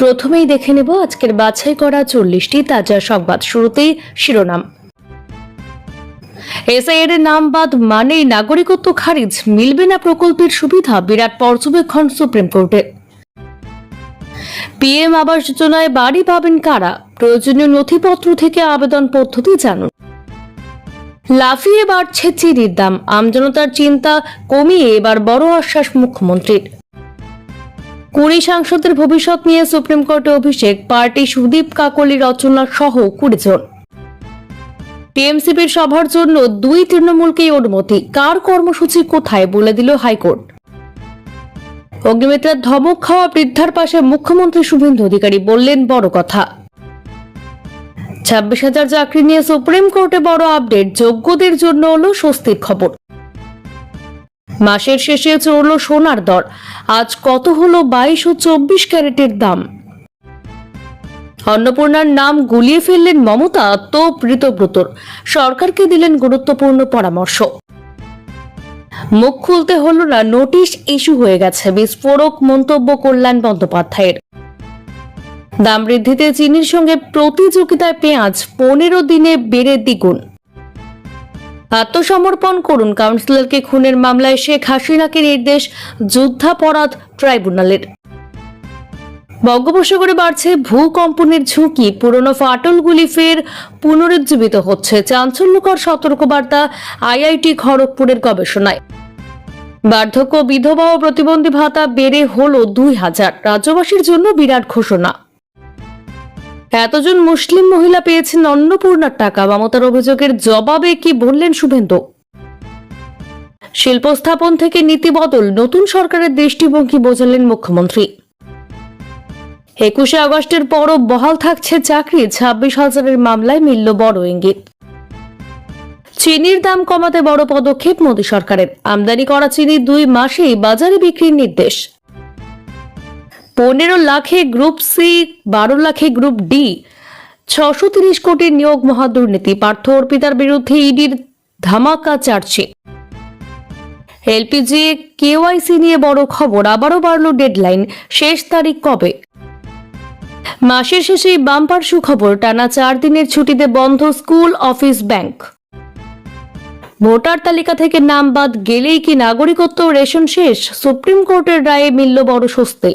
প্রথমেই দেখে নেব আজকের বাছাই করা 40টি তাজা সংবাদ। শুরুতেই শিরোনাম। এসআইআর এর নাম বাদ মানেই নাগরিকত্ব খারিজ, মিলবে না প্রকল্পের সুবিধা, বিরাট পর্যবেক্ষণ সুপ্রিম কোর্টের। পিএম আবাস যোজনায় বাড়ি পাবেন কারা, প্রয়োজনীয় নথিপত্র থেকে আবেদন পদ্ধতি জানুন। লাফিয়ে বাড়ছে চিনির দাম, আমজনতার চিন্তা কমিয়ে এবার বড় আশ্বাস মুখ্যমন্ত্রীর। 20 সাংসদের ভবিষ্যৎ নিয়ে সুপ্রিম কোর্টে অভিষেক, পার্টি সুদীপ কাকলি রচনা সহ 20 জন। টিএমসিপির সভার জন্য 2 তৃণমূলকেই অনুমতি, কার কর্মসূচি কোথায় বলে দিল হাইকোর্ট। অগ্নিমিত্রার ধমক খাওয়া বৃদ্ধার পাশে মুখ্যমন্ত্রী শুভেন্দু অধিকারী, বললেন বড় কথা। 26,000 চাকরি নিয়ে সুপ্রিম কোর্টে বড় আপডেট, যোগ্যদের জন্য হলো স্বস্তির খবর। মাসের শেষে চড়ল সোনার দর, আজ কত হলো 22 ও 24 ক্যারেটের দাম। অন্নপূর্ণার নাম গুলিয়ে ফেললেন মমতা, তো ঋতব্রতর, সরকারকে দিলেন গুরুত্বপূর্ণ পরামর্শ। মুখ খুলতে হলো না, নোটিশ ইস্যু হয়ে গেছে, বিস্ফোরক মন্তব্য কল্যাণ বন্দ্যোপাধ্যায়ের। দাম বৃদ্ধিতে চিনির সঙ্গে প্রতিযোগিতায় পেঁয়াজ 15 দিনে বেড়ে দ্বিগুণ। আত্মসমর্পণ করুন, কাউন্সিলরকে খুনের মামলায় শেখ হাসিনাকে নির্দেশ যুদ্ধাপরাধ ট্রাইব্যুনালের। বঙ্গোপসাগরে বাড়ছে ভূকম্পনের ঝুঁকি, পুরনো ফাটলগুলি ফের পুনরুজ্জীবিত হচ্ছে, চাঞ্চল্যকর সতর্কবার্তা আইআইটি খড়গপুরের গবেষণায়। বার্ধক্য, বিধবা ও প্রতিবন্ধী ভাতা বেড়ে হল 2000, রাজ্যবাসীর জন্য বিরাট ঘোষণা। এতজন মুসলিম মহিলা পেয়েছেন অন্নপূর্ণার টাকা, মমতার অভিযোগের জবাবে কি বললেন শুভেন্দু। শিল্প স্থাপন থেকে নীতি বদল, নতুন সরকারের দৃষ্টিভঙ্গি বোঝালেন মুখ্যমন্ত্রী। 21শে আগস্টের পরও বহাল থাকছে চাকরি, 26,000-এর মামলায় মিলল বড় ইঙ্গিত। চিনির দাম কমাতে বড় পদক্ষেপ মোদী সরকারের, আমদানি করা চিনি 2 মাসেই বাজারে বিক্রির নির্দেশ। 15 লাখে গ্রুপ সি, 12 লাখে গ্রুপ ডি, 630 কোটির নিয়োগ মহাদুর্নীতি, পার্থ অর্পিতার বিরুদ্ধে ইডির ধামাকা চার্জশিট। এলপিজি কেওয়াইসি নিয়ে বড় খবর, আবারও বাড়ল ডেডলাইন, শেষ তারিখ কবে। মাসের শেষেই বাম্পার সুখবর, টানা 4 দিনের ছুটিতে বন্ধ স্কুল, অফিস, ব্যাংক। ভোটার তালিকা থেকে নাম বাদ গেলেই কি নাগরিকত্ব রেশন শেষ, সুপ্রিম কোর্টের রায়ে মিলল বড় স্বস্তি।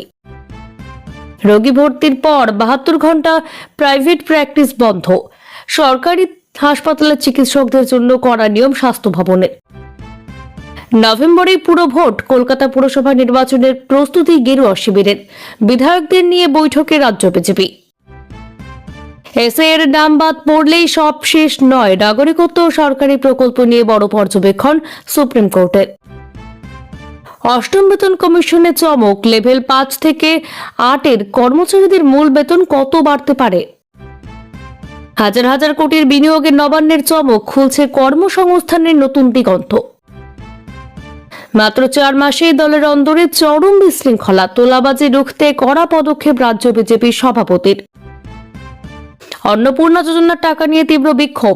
রোগী ভর্তির পর 72 ঘন্টা প্রাইভেট প্র্যাকটিস বন্ধ, সরকারি হাসপাতালের চিকিৎসকদের জন্য কড়া নিয়ম স্বাস্থ্য ভবনের। নভেম্বরেই পুরো ভোট, কলকাতা পুরসভা নির্বাচনের প্রস্তুতি গেরুয়া শিবিরের, বিধায়কদের নিয়ে বৈঠকে রাজ্য বিজেপি। এসআইআর নাম বাদ পড়লেই সব শেষ নয়, নাগরিকত্ব ও সরকারি প্রকল্প নিয়ে বড় পর্যবেক্ষণ সুপ্রিম কোর্টের। 8ম বেতন কমিশনে চমক, লেভেল 5 থেকে 8-এর কর্মচারীদের মূল বেতন কত বাড়তে পারে। হাজার হাজার কোটির বিনিয়োগের নবান্নের চমক, খুলছে কর্মসংস্থানের নতুন দিগন্ত। মাত্র 4 মাসেই দলের অন্দরে চরম বিশৃঙ্খলা, তোলাবাজি রুখতে কড়া পদক্ষেপ রাজ্য বিজেপির সভাপতির। অন্নপূর্ণা যোজনার টাকা নিয়ে তীব্র বিক্ষোভ,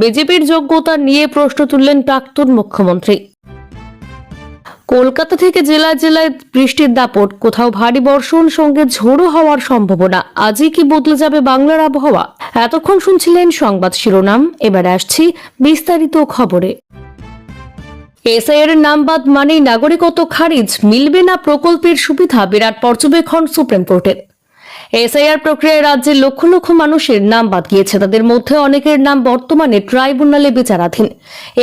বিজেপির যোগ্যতা নিয়ে প্রশ্ন তুললেন প্রাক্তন মুখ্যমন্ত্রী। কলকাতা থেকে জেলায় জেলায় বৃষ্টির দাপট, কোথাও ভারী বর্ষণ সঙ্গে ঝোড়ো হওয়ার সম্ভাবনা। আজই কি বদলে যাবে বাংলার আবহাওয়া? এতক্ষণ শুনছিলেন সংবাদ শিরোনাম, এবার আসছি বিস্তারিত খবরে। এসআইআর এর নাম বাদ মানেই নাগরিকত্ব খারিজ, মিলবে না প্রকল্পের সুবিধা, বিরাট পর্যবেক্ষণ সুপ্রিম কোর্টের। এসআইআর প্রক্রিয়ায় রাজ্যের লক্ষ লক্ষ মানুষের নাম বাদ গিয়েছে, তাদের মধ্যে অনেকের নাম বর্তমানে ট্রাইব্যুনালে বিচারাধীন।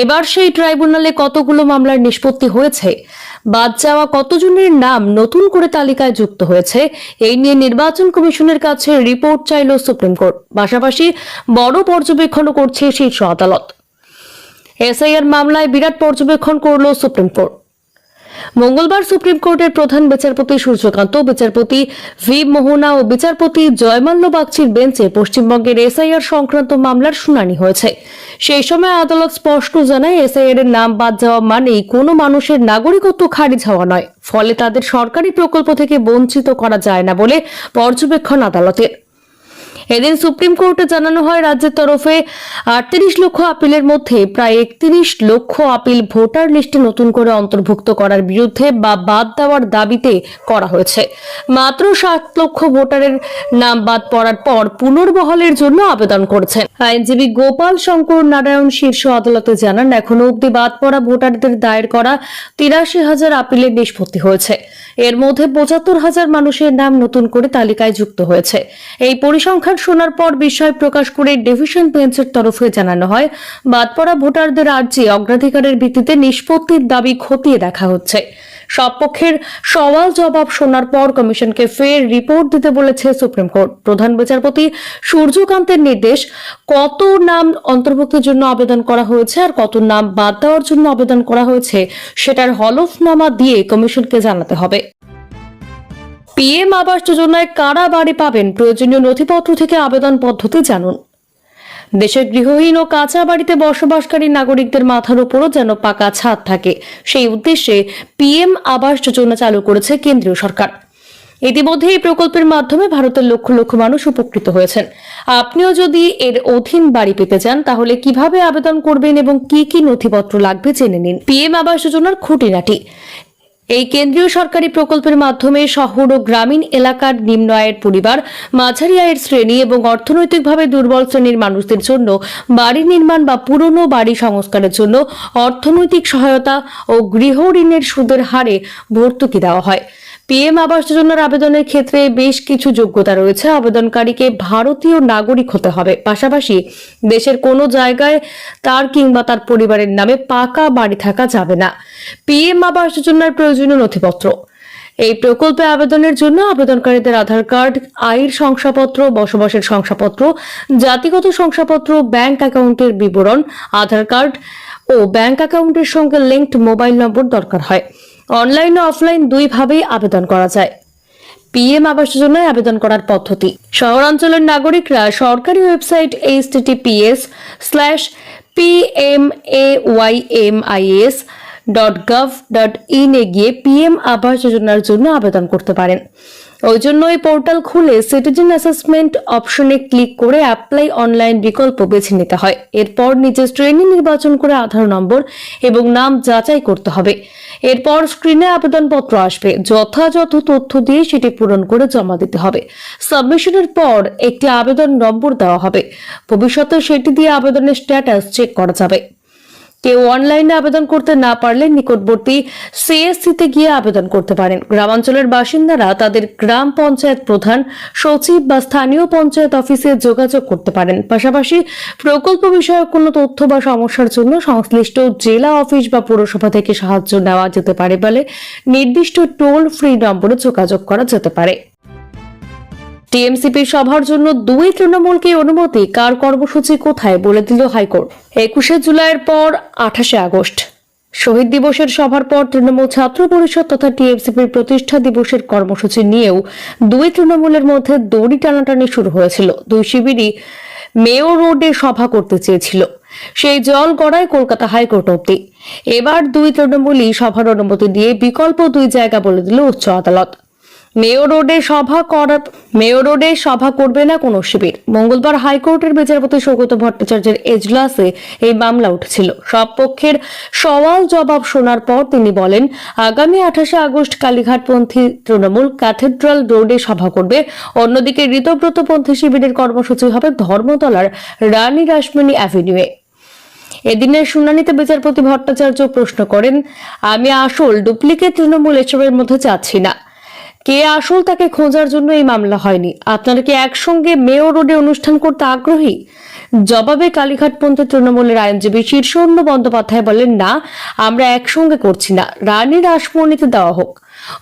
এবার সেই ট্রাইব্যুনালে কতগুলো মামলার নিষ্পত্তি হয়েছে, বাদ যাওয়া কতজনের নাম নতুন করে তালিকায় যুক্ত হয়েছে, এই নিয়ে নির্বাচন কমিশনের কাছে রিপোর্ট চাইল সুপ্রিম কোর্ট। পাশাপাশি বড় পর্যবেক্ষণও করছে শীর্ষ আদালত। এসআইআর মামলায় বিরাট পর্যবেক্ষণ করল সুপ্রিম কোর্ট। মঙ্গলবার সুপ্রিম কোর্টের প্রধান বিচারপতি সূর্যকান্ত, বিচারপতি ভি মোহনা ও বিচারপতি জয়মাল্য বাগচির বেঞ্চে পশ্চিমবঙ্গের এসআইআর সংক্রান্ত মামলার শুনানি হয়েছে। সেই সময় আদালত স্পষ্ট জানায়, এসআইআর এর নাম বাদ যাওয়া মানেই কোনো মানুষের নাগরিকত্ব খারিজ হওয়া নয়, ফলে তাদের সরকারি প্রকল্প থেকে বঞ্চিত করা যায় না বলে পর্যবেক্ষণ আদালতের। এদিন সুপ্রিম কোর্টে জানানো হয় রাজ্যের তরফে 38 লক্ষ আপিলের মধ্যে প্রায় 31 লক্ষ আপিল ভোটার লিস্টে নতুন করে অন্তর্ভুক্ত করার বিরুদ্ধে বা বাদ দেওয়ার দাবিতে করা হয়েছে। মাত্র 7 লক্ষ ভোটারের নাম বাদ পড়ার পর পুনর্বহালের জন্য আবেদন করেছেন। আইনজীবী গোপাল শঙ্কর নারায়ণ শীর্ষ আদালতে জানান, এখনো অব্দি বাদ পড়া ভোটারদের দায়ের করা 83,000 আপিলের নিষ্পত্তি হয়েছে। এর মধ্যে 75,000 মানুষের নাম নতুন করে তালিকায় যুক্ত হয়েছে। এই পরিসংখ্যান শোনার পর বিস্ময় প্রকাশ করে ডিভিশন বেঞ্চের তরফে জানানো হয়, বাদ পড়া ভোটারদের আর্জি অগ্রাধিকারের ভিত্তিতে নিষ্পত্তির দাবি খতিয়ে দেখা হচ্ছে। সব পক্ষের সওয়াল জবাব শোনার পর কমিশনকে ফের রিপোর্ট দিতে বলেছে সুপ্রিম কোর্ট। প্রধান বিচারপতি সূর্যকান্তের নির্দেশ, কত নাম অন্তর্ভুক্তির জন্য আবেদন করা হয়েছে আর কত নাম বাদ দেওয়ার জন্য আবেদন করা হয়েছে সেটার হলফনামা দিয়ে কমিশনকে জানাতে হবে। পিএম আবাস যোজনায় কারা বাড়ি পাবেন, প্রয়োজনীয় নথিপত্র থেকে আবেদন পদ্ধতি জানুন। দেশের গৃহহীন ও কাঁচা বাড়িতে বসবাসকারী নাগরিকদের মাথার উপরও যেন পাকা ছাদ থাকে, সেই উদ্দেশ্যে পিএম আবাস যোজনা চালু করেছে কেন্দ্রীয় সরকার। ইতিমধ্যে এই প্রকল্পের মাধ্যমে ভারতের লক্ষ লক্ষ মানুষ উপকৃত হয়েছেন। আপনিও যদি এর অধীন বাড়ি পেতে চান তাহলে কিভাবে আবেদন করবেন এবং কি কি নথিপত্র লাগবে জেনে নিন। পিএম আবাস যোজনার খুঁটিনাটি। এই কেন্দ্রীয় সরকারি প্রকল্পের মাধ্যমে শহর ও গ্রামীণ এলাকার নিম্ন আয়ের পরিবার, মাঝারি আয়ের শ্রেণী এবং অর্থনৈতিকভাবে দুর্বল শ্রেণীর মানুষদের জন্য বাড়ি নির্মাণ বা পুরনো বাড়ি সংস্কারের জন্য অর্থনৈতিক সহায়তা ও গৃহ ঋণের সুদের হারে ভর্তুকি দেওয়া হয়। পিএম আবাস যোজনার আবেদনের ক্ষেত্রে বেশ কিছু যোগ্যতা রয়েছে। আবেদনকারীকে ভারতীয় নাগরিক হতে হবে, পাশাপাশি দেশের কোনো জায়গায় তার কিংবা তার পরিবারের নামে পাকা বাড়ি থাকা যাবে না। পিএম আবাস যোজনার প্রয়োজনীয় নথিপত্র। এই প্রকল্পে আবেদনের জন্য আবেদনকারীদের আধার কার্ড, আয়ের শংসাপত্র, বসবাসের শংসাপত্র, জাতিগত শংসাপত্র, ব্যাংক অ্যাকাউন্টের বিবরণ, আধার কার্ড ও ব্যাংক অ্যাকাউন্টের সঙ্গে লিঙ্কড মোবাইল নম্বর দরকার হয়। অনলাইন ও অফলাইন দুইভাবেই আবেদন করা যায়। পিএম আবাস যোজনায় আবেদন করার পদ্ধতি। শহরাঞ্চলের নাগরিকরা সরকারি ওয়েবসাইট https:/pmaymis.gov.in এ গিয়ে পিএম আবাস যোজনার জন্য আবেদন করতে পারেন। ওই জন্য এই পোর্টাল খুলে সিটিজেন অ্যাসেসমেন্ট অপশনে ক্লিক করে অ্যাপ্লাই অনলাইন বিকল্প বেছে নিতে হয়। এরপর নিজের শ্রেণী নির্বাচন করে আধার নম্বর এবং নাম যাচাই করতে হবে। এরপর স্ক্রিনে আবেদনপত্র আসবে, যথাযথ তথ্য দিয়ে সেটি পূরণ করে জমা দিতে হবে। সাবমিশনের পর একটি আবেদন নম্বর দেওয়া হবে। ভবিষ্যতে সেটি দিয়ে আবেদনের স্ট্যাটাস চেক করা যাবে। কেউ অনলাইনে আবেদন করতে না পারলে নিকটবর্তী সিএসসিতে গিয়ে আবেদন করতে পারেন। গ্রামাঞ্চলের বাসিন্দারা তাদের গ্রাম পঞ্চায়েত প্রধান, সচিব বা স্থানীয় পঞ্চায়েত অফিসে যোগাযোগ করতে পারেন। পাশাপাশি প্রকল্প বিষয়ক কোনো তথ্য বা সমস্যার জন্য সংশ্লিষ্ট জেলা অফিস বা পৌরসভা থেকে সাহায্য নেওয়া যেতে পারে বলে নির্দিষ্ট টোল ফ্রি নম্বরে যোগাযোগ করা যেতে পারে। টিএমসিপি সভার জন্য 2 তৃণমূলকে অনুমতি, কার কর্মসূচি কোথায় বলে দিল হাইকোর্ট। 21 জুলাইয়ের পর 28 আগস্ট শহীদ দিবসের সভার পর তৃণমূল ছাত্র পরিষদ তথা টিএমসিপির প্রতিষ্ঠা দিবসের কর্মসূচি নিয়েও 2 তৃণমূলের মধ্যে দড়ি টানাটানি শুরু হয়েছিল। 2 শিবিরই মেয়র রোডে সভা করতে চেয়েছিল। সেই জল গড়ায় কলকাতা হাইকোর্ট অব্দি। এবার 2 তৃণমূলই সভার অনুমতি দিয়ে বিকল্প 2 জায়গা বলে দিল উচ্চ আদালত। মেয়র রোডে সভা করবে না কোনো শিবির। মঙ্গলবার হাইকোর্টের বিচারপতি সৌগত ভট্টাচার্যের এজলাসে এই মামলা উঠেছিল। সব পক্ষের সওয়াল জবাব শোনার পর তিনি বলেন, আগামী 28 আগস্ট কালীঘাটপন্থী তৃণমূল ক্যাথেড্রাল রোডে সভা করবে। অন্যদিকে ঋতব্রতপন্থী শিবিরের কর্মসূচি হবে ধর্মতলার রানী রাসমণি অ্যাভিনিউয়ে। এদিনের শুনানিতে বিচারপতি ভট্টাচার্য প্রশ্ন করেন, আমি আসল ডুপ্লিকেট তৃণমূল এসবের মধ্যে চাচ্ছি না। কে আসল তাকে খোঁজার জন্য এই মামলা হয়নি। আপনারা কি একসঙ্গে মেয়র রোডে অনুষ্ঠান করতে আগ্রহী? জবাবে কালীঘাটপন্থী তৃণমূলের আইনজীবী শীর্ষেন্দু বন্দ্যোপাধ্যায় বলেন, না, আমরা একসঙ্গে করছি না, রানী রাসমণিতে দেওয়া হোক।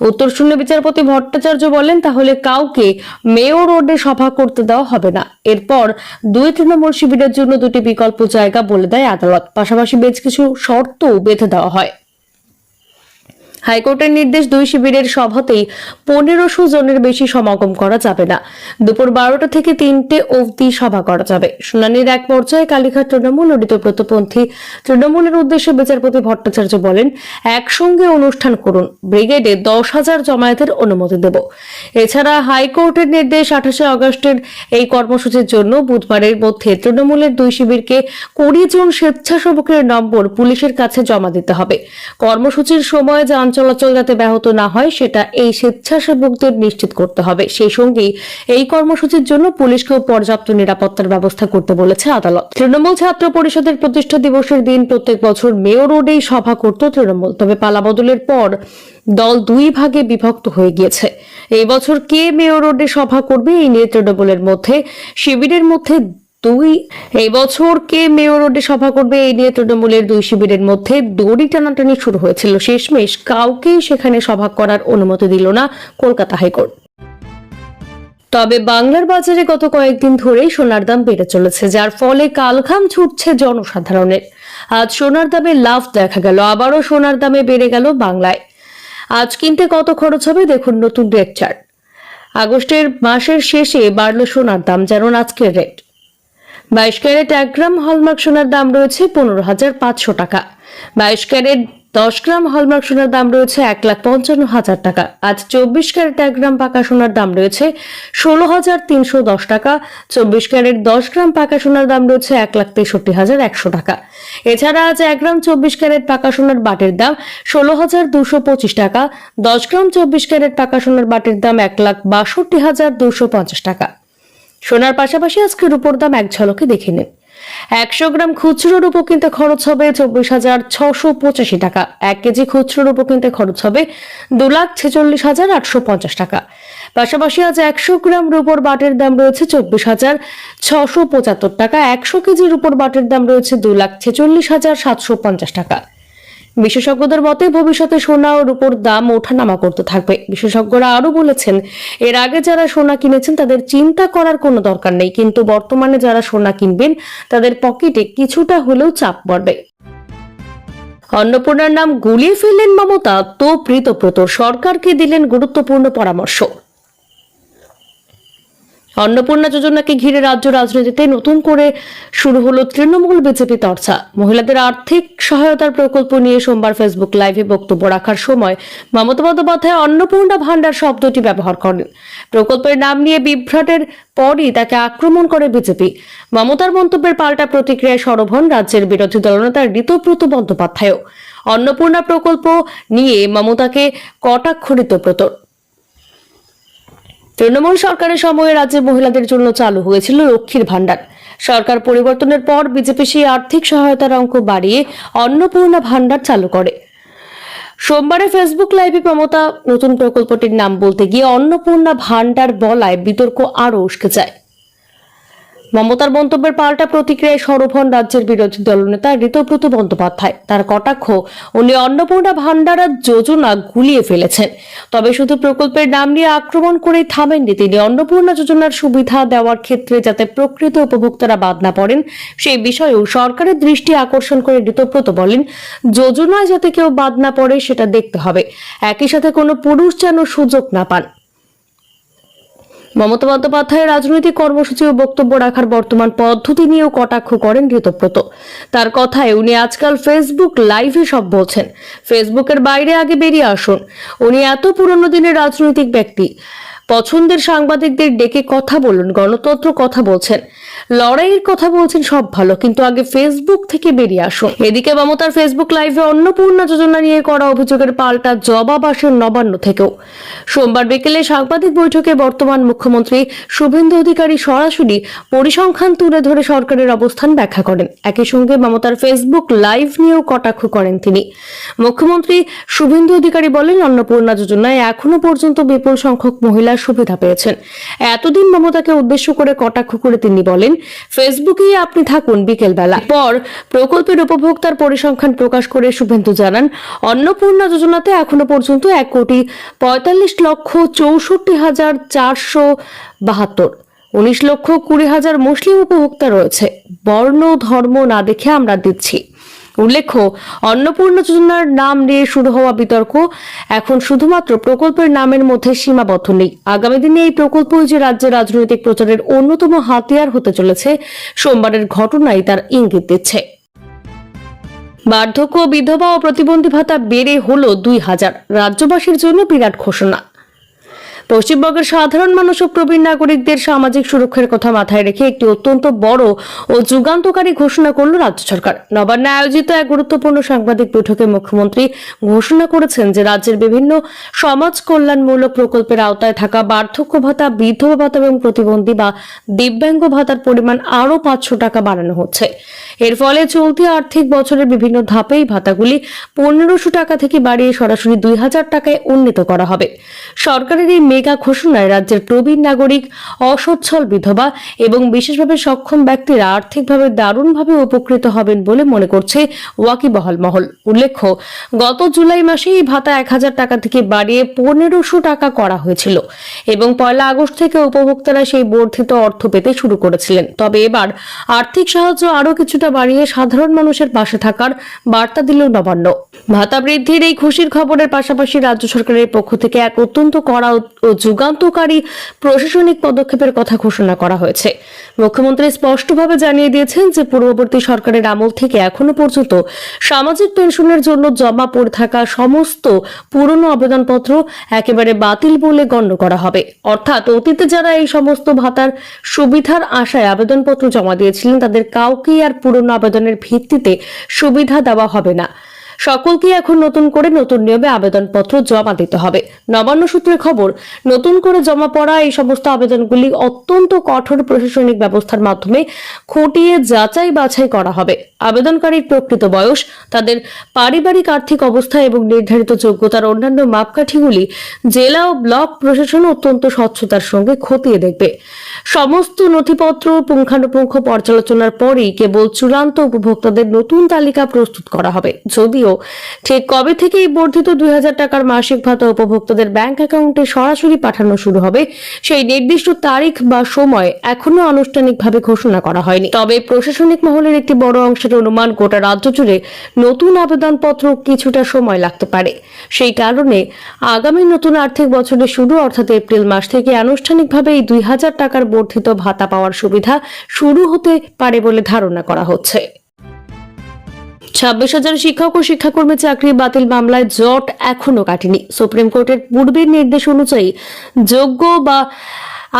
উত্তর শুনে বিচারপতি ভট্টাচার্য বলেন, তাহলে কাউকে মেয়র রোডে সভা করতে দেওয়া হবে না। এরপর 2 তৃণমূল শিবিরের জন্য 2টি বিকল্প জায়গা বলে দেয় আদালত। পাশাপাশি বেশ কিছু শর্তও বেঁধে দেওয়া হয়। হাইকোর্টের নির্দেশ, 2 শিবিরের সভাতেই 1500 জনের বেশি সমাগম করা যাবে না। দুপুর 12টা থেকে 3টে অবধি সভা করা যাবে। শুনানির এক পর্যায়ে কালীঘাট তৃণমূল ও ঋতব্রতপন্থী তৃণমূলের উদ্দেশ্যে বিচারপতি ভট্টাচার্য বলেন, একসঙ্গে অনুষ্ঠান করুন, ব্রিগেডে 10,000 জমায়েতের অনুমতি দেব। এছাড়া হাইকোর্টের নির্দেশ, 28 আগস্টের এই কর্মসূচির জন্য বুধবারের মধ্যে তৃণমূলের 2 শিবিরকে 20 জন স্বেচ্ছাসেবকের নম্বর পুলিশের কাছে জমা দিতে হবে। কর্মসূচির সময় যান চলাচল যাতে ব্যাহত না হয় সেটা এই স্বেচ্ছাসেবকদের নিশ্চিত করতে হবে। সেই সঙ্গেই এই কর্মসূচির জন্য পুলিশকেও পর্যাপ্ত নিরাপত্তার ব্যবস্থা করতে বলেছে আদালত। তৃণমূল ছাত্র পরিষদের প্রতিষ্ঠা দিবসের দিন প্রত্যেক বছর মেয়র রোডেই সভা করত তৃণমূল, তবে পালাবদলের পর দল 2 ভাগে বিভক্ত হয়ে গিয়েছে। এই বছর কে মেয়র রোডে সভা করবে এই নিয়ে তৃণমূলের মধ্যে শিবিরের মধ্যে এই বছর কে মেয়র রোডে সভা করবে এই নিয়ে তৃণমূলের 2 শিবিরের মধ্যে দড়ি টানাটানি শুরু হয়েছিল। শেষমেশ কাউকেই সেখানে সভা করার অনুমতি দিল না কলকাতা হাইকোর্ট। তবে বাংলার বাজারে গত কয়েকদিন ধরেই সোনার দাম বেড়ে চলেছে, যার ফলে কালঘাম ছুটছে জনসাধারণের। আজ সোনার দামে লাভ দেখা গেল, আবারও সোনার দামে বেড়ে গেল বাংলায়। আজ কিনতে কত খরচ হবে দেখুন নতুন রেট চার্ট। আগস্টের মাসের শেষে বাড়ল সোনার দাম, যেমন আজকের রেট। 22 ক্যারেট 1 গ্রাম হলমার্ক সোনার দাম রয়েছে 15,500 টাকা। 22 ক্যারেট 10 গ্রাম হলমার্ক সোনার দাম রয়েছে 1,55,000 টাকা। আজ 24 ক্যারেট 1 গ্রাম পাকা সোনার দাম রয়েছে 16,310 টাকা। 24 ক্যারেট 10 গ্রাম পাকা সোনার দাম রয়েছে 1,63,100 টাকা। এছাড়া আজ 1 গ্রাম 24 ক্যারেট পাকা সোনার বাটের দাম 16,225 টাকা। 10 গ্রাম 24 ক্যারেট পাকা সোনার বাটের দাম 1,62,250 টাকা। সোনার পাশাপাশি আজকে রূপোর দাম এক ঝলকে দেখে নিন। 100 গ্রাম খুচরো রূপো কিনতে খরচ হবে 24,685 টাকা। 1 কেজি খুচরো রূপো কিনতে খরচ হবে 2,46,850 টাকা। পাশাপাশি আজ 100 গ্রাম রূপোর বাটের দাম রয়েছে 24,675 টাকা। 100 কেজি রূপোর বাটের দাম রয়েছে 2,46,750 টাকা। বিশেষজ্ঞদের মতে ভবিষ্যতে সোনা ও রূপোর দাম ওঠানামা করতে থাকবে। বিশেষজ্ঞরা আরো বলেছেন, এর আগে যারা সোনা কিনেছেন তাদের চিন্তা করার কোনো দরকার নেই, কিন্তু বর্তমানে যারা সোনা কিনবেন তাদের পকেটে কিছুটা হলেও চাপ পড়বে। অন্নপূর্ণার নাম গুলিয়ে ফেললেন মমতা, তো ঋতব্রত সরকারকে দিলেন গুরুত্বপূর্ণ পরামর্শ। অন্নপূর্ণা যোজনাকে ঘিরে রাজ্য রাজনীতিতে নতুন করে শুরু হলো তৃণমূল বিজেপি চর্চা। মহিলাদের আর্থিক সহায়তার প্রকল্প নিয়ে সোমবার ফেসবুক লাইভে বক্তব্য রাখার সময় মমতা বন্দ্যোপাধ্যায় অন্নপূর্ণা ভান্ডার শব্দটি ব্যবহার করেন। প্রকল্পের নাম নিয়ে বিভ্রাটের পরই তাকে আক্রমণ করে বিজেপি। মমতার মন্তব্যের পাল্টা প্রতিক্রিয়ায় সরব হন রাজ্যের বিরোধী দলনেতা ঋতব্রত বন্দ্যোপাধ্যায়ও। অন্নপূর্ণা প্রকল্প নিয়ে মমতাকে কটাক্ষ ঋতব্রতর। তৃণমূল সরকারের সময়ে রাজ্যের মহিলাদের জন্য চালু হয়েছিল লক্ষ্মীর ভান্ডার। সরকার পরিবর্তনের পর বিজেপি সেই আর্থিক সহায়তার অঙ্ক বাড়িয়ে অন্নপূর্ণা ভান্ডার চালু করে। সোমবারে ফেসবুক লাইভে মমতা নতুন প্রকল্পটির নাম বলতে গিয়ে অন্নপূর্ণা ভান্ডার বলায় বিতর্ক আরও উস্কে যায়। মমতার মন্তব্যের পাল্টা প্রতিক্রিয়ায় সরব হন রাজ্যের বিরোধী দলনেতা ঋতব্রত বন্দ্যোপাধ্যায়। তার কটাক্ষ, উনি অন্নপূর্ণা ভান্ডার যোজনা গুলিয়ে ফেলেছেন। তবে শুধু প্রকল্পের নাম নিয়ে আক্রমণ করেই থামেননি তিনি। অন্নপূর্ণা যোজনার সুবিধা দেওয়ার ক্ষেত্রে যাতে প্রকৃত উপভোক্তারা বাদ না পড়েন সেই বিষয়েও সরকারের দৃষ্টি আকর্ষণ করে ঋতব্রত বলেন, যোজনায় যাতে কেউ বাদ না পড়ে সেটা দেখতে হবে, একই সাথে কোনো পুরুষ যেন সুযোগ না পান। মমতা বন্দ্যোপাধ্যায়ের রাজনৈতিক কর্মসূচি ও বক্তব্য রাখার বর্তমান পদ্ধতি নিয়েও কটাক্ষ করেন ঋতব্রত। তার কথায় উনি আজকাল ফেসবুক লাইভে সব বলছেন, ফেসবুকের বাইরে আগে বেরিয়ে আসুন। উনি এত পুরনো দিনের রাজনৈতিক ব্যক্তি, পছন্দের সাংবাদিকদের ডেকে কথা বলুন, গণতন্ত্র কথা বলছেন, লড়াইয়ের কথা বলছেন, সব ভালো, কিন্তু আগে ফেসবুক থেকে বেরিয়ে আসুন। এদিকে মমতার ফেসবুক লাইভে অন্নপূর্ণা যোজনা নিয়ে করা অভিযোগের পাল্টা জবাব আসে নবান্ন থেকেও। সোমবার বিকেলে সাংবাদিক বৈঠকে বর্তমান মুখ্যমন্ত্রী শুভেন্দু অধিকারী সরাসরি পরিসংখ্যান তুলে ধরে সরকারের অবস্থান ব্যাখ্যা করেন। একই সঙ্গে মমতার ফেসবুক লাইভ নিয়েও কটাক্ষ করেন তিনি। মুখ্যমন্ত্রী শুভেন্দু অধিকারী বলেন, অন্নপূর্ণা যোজনায় এখনো পর্যন্ত বিপুল সংখ্যক মহিলা সুবিধা পেয়েছেন। এতদিন মমতাকে উদ্দেশ্য করে কটাক্ষ করে তিনি বলেন, ফেসবুকেই আপনি থাকুন বিকেল বেলা। পর প্রকল্পের উপভোক্তার পরিসংখ্যান প্রকাশ করে শুভেন্দু জানান, অন্নপূর্ণা যোজনাতে এখনো পর্যন্ত 1,45,64,472, 19,20,000 মুসলিম উপভোক্তা রয়েছে। বর্ণ ধর্ম না দেখে আমরা দিচ্ছি। উল্লেখ্য, অন্নপূর্ণা যোজনার নাম নিয়ে শুরু হওয়া বিতর্ক এখন শুধুমাত্র প্রকল্পের নামের মধ্যে সীমাবদ্ধ নেই। আগামী দিনে এই প্রকল্পই যে রাজ্যের রাজনৈতিক প্রচারের অন্যতম হাতিয়ার হতে চলেছে, সোমবারের ঘটনাই তার ইঙ্গিত দিচ্ছে। বার্ধক্য, বিধবা ও প্রতিবন্ধী ভাতা বেড়ে হলো 2000, রাজ্যবাসীর জন্য বিরাট ঘোষণা। পশ্চিমবঙ্গের সাধারণ মানুষ ও প্রবীণ নাগরিকদের সামাজিক সুরক্ষার কথা মাথায় রেখে একটি অত্যন্ত বড় ও যুগান্তকারী ঘোষণা করল রাজ্য সরকার। নবান্নে আয়োজিত এক গুরুত্বপূর্ণ সাংবাদিক বৈঠকে মুখ্যমন্ত্রী ঘোষণা করেছেন যে রাজ্যের বিভিন্ন সমাজ কল্যাণমূলক প্রকল্পের আওতায় থাকা বার্ধক্য ভাতা, বিধবা ভাতা এবং প্রতিবন্ধী বা দিব্যাঙ্গ ভাতার পরিমাণ আরও 500 টাকা বাড়ানো হচ্ছে। এর ফলে চলতি আর্থিক বছরের বিভিন্ন ধাপে এই ভাতাগুলি 1500 টাকা থেকে বাড়িয়ে সরাসরি 2000 টাকায় উন্নীত করা হবে। সরকারের এই মেগা ঘোষণায় রাজ্যের প্রবীণ নাগরিক, অসচ্ছল বিধবা এবং বিশেষভাবে সক্ষম ব্যক্তিরা আর্থিকভাবে দারুণভাবে উপকৃত হবেন বলে মনে করছে ওয়াকিবহাল মহল। উল্লেখ্য, গত জুলাই মাসে এই ভাতা 1000 টাকা থেকে বাড়িয়ে 1500 টাকা করা হয়েছিল এবং 1 আগস্ট থেকে উপভোক্তারা সেই বর্ধিত অর্থ পেতে শুরু করেছিলেন। তবে এবার আর্থিক সাহায্য আরও কিছুটা বাড়িয়ে সাধারণ মানুষের পাশে থাকার বার্তা দিল নবান্ন। ভাতা বৃদ্ধির এই খুশির খবরের পাশাপাশি রাজ্য সরকারের পক্ষ থেকে এক অত্যন্ত কড়া ও যুগান্তকারী প্রশাসনিক পদক্ষেপের কথা ঘোষণা করা হয়েছে। মুখ্যমন্ত্রী স্পষ্টভাবে জানিয়ে দিয়েছেন যে পূর্ববর্তী সরকারের আমল থেকে এখনো পর্যন্ত সামাজিক পেনশনের জন্য জমা পড়ে থাকা সমস্ত পুরনো আবেদনপত্র একেবারে বাতিল বলে গণ্য করা হবে। অর্থাৎ অতীতে যারা এই সমস্ত ভাতার সুবিধার আশায় আবেদনপত্র জমা দিয়েছিলেন, তাদের কাউকেই আর পুরনো আবেদনের ভিত্তিতে সুবিধা দেওয়া হবে না। সকলকে এখন নতুন করে নতুন নিয়মে আবেদনপত্র জমা দিতে হবে। নবান্ন সূত্রে খবর, নতুন করে জমা পড়া এই সমস্ত আবেদনগুলি অত্যন্ত কঠোর প্রশাসনিক ব্যবস্থার মাধ্যমে খতিয়ে যাচাই বাছাই করা হবে। আবেদনকারীর প্রকৃত বয়স, তাদের পারিবারিক আর্থিক অবস্থা এবং নির্ধারিত যোগ্যতার অন্যান্য মাপকাঠিগুলি জেলা ও ব্লক প্রশাসন অত্যন্ত স্বচ্ছতার সঙ্গে খতিয়ে দেখবে। সমস্ত নথিপত্র পুঙ্খানুপুঙ্খ পর্যালোচনার পরেই কেবল চূড়ান্ত উপভোক্তাদের নতুন তালিকা প্রস্তুত করা হবে। যদিও ঠিক কবে থেকে এই বর্ধিত 2000 টাকার মাসিক ভাতা উপভোক্তাদের ব্যাংক অ্যাকাউন্টে সরাসরি পাঠানো শুরু হবে, সেই নির্দিষ্ট তারিখ বা সময় এখনো আনুষ্ঠানিকভাবে ঘোষণা করা হয়নি। তবে প্রশাসনিক মহলের একটি বড় অংশের অনুমান, গোটা রাজ্য জুড়ে নতুন আবেদনপত্র কিছুটা সময় লাগতে পারে। সেই কারণে আগামী নতুন আর্থিক বছরের শুরু অর্থাৎ এপ্রিল মাস থেকে আনুষ্ঠানিকভাবে এই 2000 টাকার বর্ধিত ভাতা পাওয়ার সুবিধা শুরু হতে পারে বলে ধারণা করা হচ্ছে। 26,000 শিক্ষক ও শিক্ষাকর্মী চাকরি বাতিল মামলায় জট এখনো কাটেনি। সুপ্রিম কোর্টের পূর্বের নির্দেশ অনুযায়ী যোগ্য বা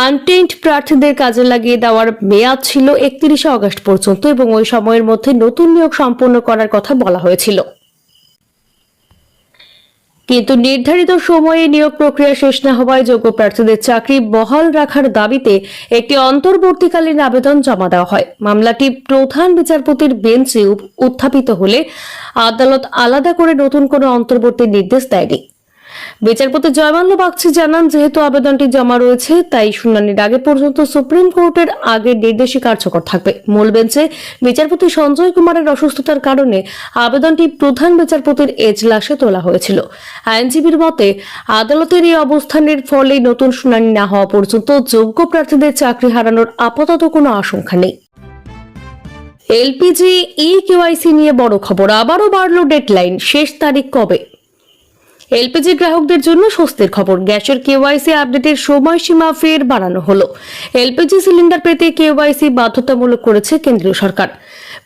আনটেন্ট প্রার্থীদের কাজে লাগিয়ে দেওয়ার মেয়াদ ছিল 31 আগস্ট পর্যন্ত এবং ওই সময়ের মধ্যে নতুন নিয়োগ সম্পন্ন করার কথা বলা হয়েছিল। কিন্তু নির্ধারিত সময়ে নিয়োগ প্রক্রিয়া শেষ না হওয়ায় যোগ্য প্রার্থীদের চাকরি বহাল রাখার দাবিতে একটি অন্তর্বর্তীকালীন আবেদন জমা দেওয়া হয়। মামলাটি প্রধান বিচারপতির বেঞ্চে উত্থাপিত হলে আদালত আলাদা করে নতুন কোনো অন্তর্বর্তী নির্দেশ দেয়নি। বিচারপতি জয়মাল্য বাগচি জানান, যেহেতু আবেদনটি জমা রয়েছে তাই শুনানির আগে পর্যন্ত সুপ্রিম কোর্টের আগের নির্দেশই কার্যকর থাকবে। মূল বেঞ্চে বিচারপতি সঞ্জয় কুমারের অসুস্থতার কারণে আবেদনটি প্রধান বিচারপতির এজলাসে তোলা হয়েছিল। আইনজীবীর মতে, আদালতের এই অবস্থানের ফলে নতুন শুনানি না হওয়া পর্যন্ত যোগ্য প্রার্থীদের চাকরি হারানোর আপাতত কোনো আশঙ্কা নেই। এলপিজি কেওয়াইসি নিয়ে বড় খবর, আবারও বাড়ল ডেডলাইন, শেষ তারিখ কবে? এলপিজি গ্রাহকদের জন্য স্বস্তির খবর, গ্যাসের কেওয়াইসি আপডেটের সময়সীমা ফের বাড়ানো হলো। এলপিজি সিলিন্ডার পেতে কেওয়াইসি বাধ্যতামূলক করেছে কেন্দ্রীয় সরকার।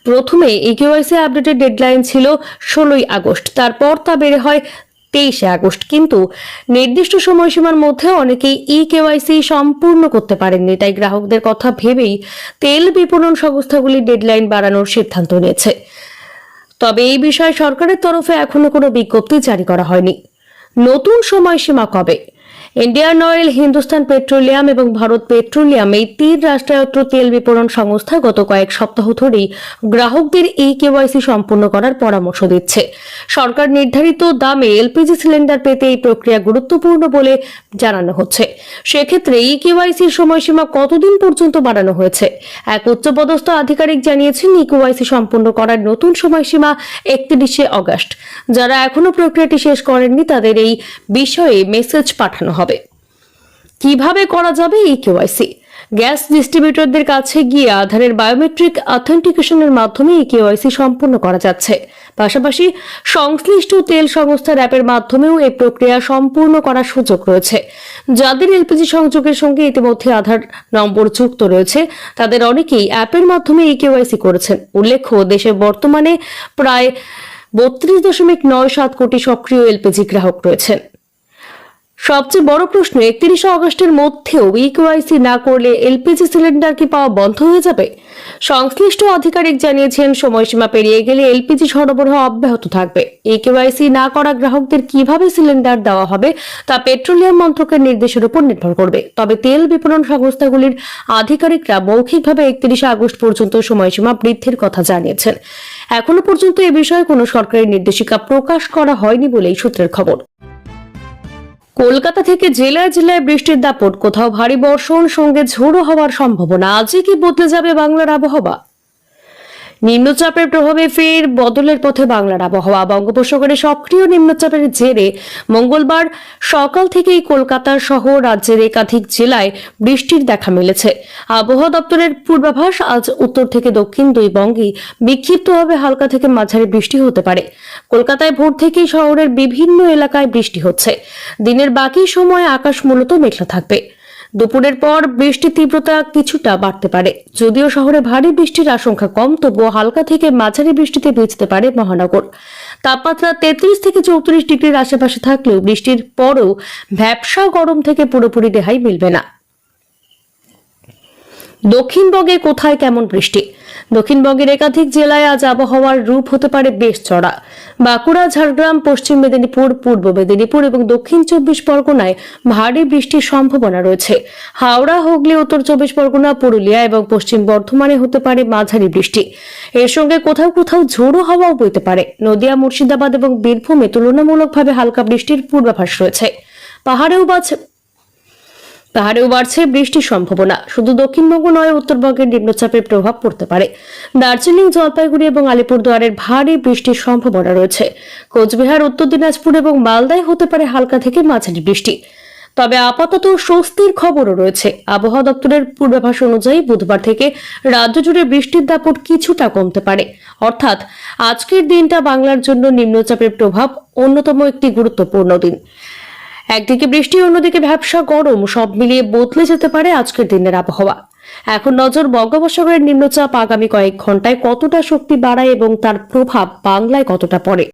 প্রথমে এই কেওয়াইসি আপডেটের ডেডলাইন ছিল 16 আগস্ট, তারপর তা বেড়ে হয় 23 আগস্ট। কিন্তু নির্দিষ্ট সময়সীমার মধ্যে অনেকেই কেওয়াইসি সম্পূর্ণ করতে পারেননি, তাই গ্রাহকদের কথা ভেবেই তেল বিপণন সংস্থাগুলি ডেডলাইন বাড়ানোর সিদ্ধান্ত নিয়েছে। তবে এই বিষয়ে সরকারের তরফে এখনো কোনো বিজ্ঞপ্তি জারি করা হয়নি। নতুন সময়সীমা কবে? ইন্ডিয়ান অয়েল, হিন্দুস্তান পেট্রোলিয়াম এবং ভারত পেট্রোলিয়াম এই 3 রাষ্ট্রায়ত্ত তেল বিপণন সংস্থা গত কয়েক সপ্তাহ ধরেই গ্রাহকদের কেওয়াইসি সম্পূর্ণ করার পরামর্শ দিচ্ছে। সরকার নির্ধারিত দামে এলপিজি সিলিন্ডার পেতে এই প্রক্রিয়া গুরুত্বপূর্ণ বলে জানানো হচ্ছে। সেক্ষেত্রে কেওয়াইসির সময়সীমা কতদিন পর্যন্ত বাড়ানো হয়েছে? এক উচ্চপদস্থ আধিকারিক জানিয়েছেন, কেওয়াইসি সম্পূর্ণ করার নতুন সময়সীমা 31 আগস্ট। যারা এখনো প্রক্রিয়াটি শেষ করেননি তাদের এই বিষয়ে মেসেজ পাঠানো হবে। কিভাবে করা যাবে কেওয়াইসি? গ্যাস ডিস্ট্রিবিউটরদের কাছে গিয়ে আধারের বায়োমেট্রিক অথেন্টিকেশনের মাধ্যমে এই কেওয়াইসি সম্পন্ন করা যাচ্ছে। পাশাপাশি সংশ্লিষ্ট তেল সংস্থার অ্যাপের মাধ্যমেও এই প্রক্রিয়া সম্পূর্ণ করার সুযোগ রয়েছে। যাদের এলপিজি সংযোগের সঙ্গে ইতিমধ্যে আধার নম্বর যুক্ত রয়েছে তাদের অনেকেই অ্যাপের মাধ্যমে এই কেওয়াইসি করেছেন। উল্লেখ্য, দেশে বর্তমানে প্রায় 32.97 কোটি সক্রিয় এলপিজি গ্রাহক রয়েছেন। সবচেয়ে বড় প্রশ্ন, 31 আগস্টের মধ্যেও ইকেওয়াইসি না করলে এলপিজি সিলিন্ডার কি পাওয়া বন্ধ হয়ে যাবে? সংশ্লিষ্ট আধিকারিক জানিয়েছেন, সময়সীমা পেরিয়ে গেলে এলপিজি সরবরাহ অব্যাহত থাকবে। ইকেওয়াইসি না করা গ্রাহকদের কিভাবে সিলিন্ডার দেওয়া হবে তা পেট্রোলিয়াম মন্ত্রকের নির্দেশের উপর নির্ভর করবে। তবে তেল বিপণন সংস্থাগুলির আধিকারিকরা মৌখিকভাবে 31 আগস্ট পর্যন্ত সময়সীমা বৃদ্ধির কথা জানিয়েছেন। এখনো পর্যন্ত এ বিষয়ে কোনো সরকারি নির্দেশিকা প্রকাশ করা হয়নি বলেই সূত্রের খবর। কলকাতা থেকে জেলায় জেলায় বৃষ্টির দাপট, কোথাও ভারী বর্ষণ সঙ্গে ঝোড়ো হওয়ার সম্ভাবনা। আজই কি বদলে যাবে বাংলার আবহাওয়া? নিম্নচাপের প্রভাবে ফের বদলের পথে বাংলার আবহাওয়া। বঙ্গোপসাগরে সক্রিয় নিম্নচাপের জেরে মঙ্গলবার সকাল থেকেই কলকাতা সহ রাজ্যের একাধিক জেলায় বৃষ্টির দেখা মিলেছে। আবহাওয়া দপ্তরের পূর্বাভাস, আজ উত্তর থেকে দক্ষিণ দুই বঙ্গেই বিক্ষিপ্তভাবে হালকা থেকে মাঝারি বৃষ্টি হতে পারে। কলকাতায় ভোর থেকেই শহরের বিভিন্ন এলাকায় বৃষ্টি হচ্ছে। দিনের বাকি সময় আকাশ মূলত মেঘলা থাকবে। দুপুরের পর বৃষ্টির তীব্রতা কিছুটা বাড়তে পারে। যদিও শহরে ভারী বৃষ্টির আশঙ্কা কম, তবুও হালকা থেকে মাঝারি বৃষ্টিতে ভিজতে পারে মহানগর। তাপমাত্রা 33 থেকে 34 ডিগ্রির আশেপাশে থাকলেও বৃষ্টির পরও ভ্যাপসা গরম থেকে পুরোপুরি রেহাই মিলবে না। দক্ষিণবঙ্গে কোথায় কেমন বৃষ্টি? দক্ষিণবঙ্গের একাধিক জেলায় আজ আবহাওয়ার রূপ হতে পারে বেশ চড়া। বাঁকুড়া, ঝাড়গ্রাম, পশ্চিম মেদিনীপুর, পূর্ব মেদিনীপুর এবং দক্ষিণ 24 পরগনায় ভারী বৃষ্টির সম্ভাবনা রয়েছে। হাওড়া, হুগলি, উত্তর 24 পরগনা, পুরুলিয়া এবং পশ্চিম বর্ধমানে হতে পারে মাঝারি বৃষ্টি। এর সঙ্গে কোথাও কোথাও ঝোড়ো হাওয়াও বইতে পারে। নদিয়া, মুর্শিদাবাদ এবং বীরভূমে তুলনামূলকভাবে হালকা বৃষ্টির পূর্বাভাস রয়েছে। পাহাড়েও বাড়ছে বৃষ্টির সম্ভাবনা। শুধু দক্ষিণবঙ্গ নয়, উত্তরবঙ্গের নিম্নচাপের প্রভাব পড়তে পারে। দার্জিলিং, জলপাইগুড়ি এবং আলিপুরদুয়ারের ভারী বৃষ্টির সম্ভাবনা রয়েছে। কোচবিহার, উত্তর দিনাজপুর এবং মালদায় হতে পারে হালকা থেকে মাঝারি বৃষ্টি। তবে আপাতত স্বস্তির খবরও রয়েছে। আবহাওয়া দপ্তরের পূর্বাভাস অনুযায়ী বুধবার থেকে রাজ্য জুড়ে বৃষ্টির দাপট কিছুটা কমতে পারে। অর্থাৎ আজকের দিনটা বাংলার জন্য নিম্নচাপের প্রভাব অন্যতম একটি গুরুত্বপূর্ণ দিন। একদিকে বৃষ্টি, অন্যদিকে ভ্যাপসা গরম, সব মিলিয়ে বদলে যেতে পারে আজকের দিনের আবহাওয়া। এখন নজর বঙ্গোপসাগরের নিম্নচাপ আগামী কয়েক ঘন্টায় কতটা শক্তি বাড়ায় এবং তার প্রভাব বাংলায় কতটা পড়ে।